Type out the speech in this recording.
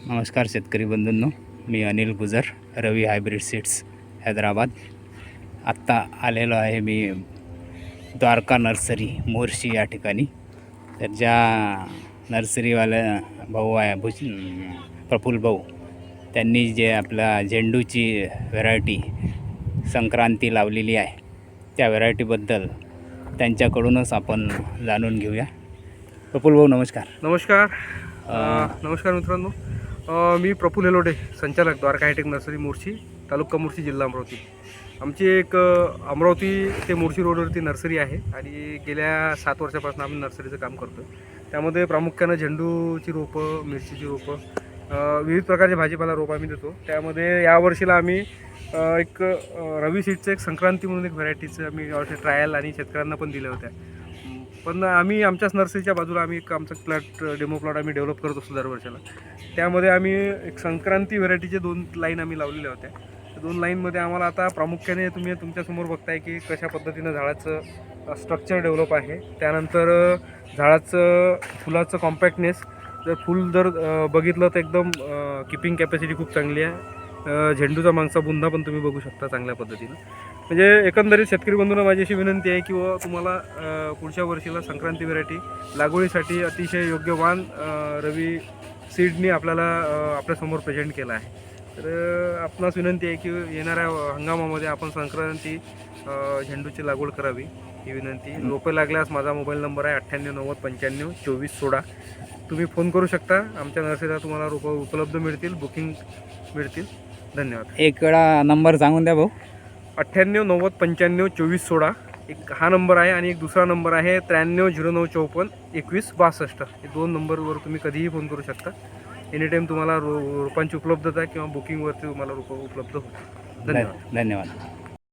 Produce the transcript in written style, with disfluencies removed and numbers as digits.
नमस्कार शेतकरी बंधूंनो, मी अनिल गुजर, रवी hybrid seeds Hyderabad. आत्ता आलेलो आहे मी द्वारका नर्सरी मोर्शी या ठिकाणी. तर ज्या नर्सरीवाल्या भाऊ आहे प्रफुल्ल भाऊ, त्यांनी जे आपल्या झेंडूची व्हरायटी संक्रांती लावलेली आहे त्या व्हरायटीबद्दल त्यांच्याकडूनच आपण जाणून घेऊया. प्रफुल्ल भाऊ नमस्कार. नमस्कार. नमस्कार मित्रांनो, मी प्रफुल्ल हेलोडे, संचालक द्वारका हायटेक नर्सरी मोर्शी, तालुका मोर्शी, जिल्हा अमरावती. आमची एक अमरावती ते मोर्शी रोडवरती नर्सरी आहे आणि गेल्या 7 वर्षापासून आम्ही नर्सरीचं काम करतो. त्यामध्ये प्रामुख्यानं झेंडूची रोपं, मिरचीची रोपं, विविध प्रकारचे भाजीपाला रोपं आम्ही देतो. त्यामध्ये यावर्षीला आम्ही एक रवी सीडचं एक संक्रांती म्हणून एक व्हरायटीचं आम्ही ट्रायल आणि शेतकऱ्यांना पण दिल्या होत्या. पण आम्ही आमच्याच नर्सरीच्या बाजूला आम्ही एक आमचा डेमो प्लॉट आम्ही डेव्हलप करत असतो दरवर्षीला. त्यामध्ये आम्ही एक संक्रांती व्हरायटीचे 2 लाईन आम्ही लावलेल्या होत्या. त्या 2 लाईनमध्ये आम्हाला आता प्रामुख्याने तुम्ही तुमच्यासमोर बघताय की कशा पद्धतीनं झाडाचं स्ट्रक्चर डेव्हलप आहे. त्यानंतर झाडाचं फुलाचं कॉम्पॅक्टनेस, फुल जर बघितलं तर एकदम किपिंग कॅपॅसिटी खूप चांगली आहे. झेंडूचा मागचा बुंदा पण तुम्ही बघू शकता चांगल्या पद्धतीनं. म्हणजे एकंदरीत शेतकरी बंधूंना माझी अशी विनंती आहे की तुम्हाला पुढच्या वर्षीला संक्रांती व्हरायटी लागवडीसाठी अतिशय योग्यवान रवी सीडनी आपल्याला आपल्यासमोर प्रेझेंट केला आहे. तर आपणास विनंती आहे की येणाऱ्या हंगामामध्ये आपण संक्रांती झेंडूची लागवड करावी, ही विनंती. रोपे लागल्यास माझा मोबाईल नंबर आहे 9890952416. तुम्ही फोन करू शकता. आमच्या नर्सरीला तुम्हाला रोपं उपलब्ध मिळतील, बुकिंग मिळतील. धन्यवाद. एक वेळा नंबर सांगून द्या भाऊ. 9890952416 एक हा नंबर आहे आणि एक दुसरा नंबर आहे 9309542162. हे 2 नंबरवर तुम्ही कधीही फोन करू शकता. एनी टाईम तुम्हाला रोपांची उपलब्धता किंवा बुकिंगवरती तुम्हाला रोपं उपलब्ध होतील. धन्यवाद. धन्यवाद.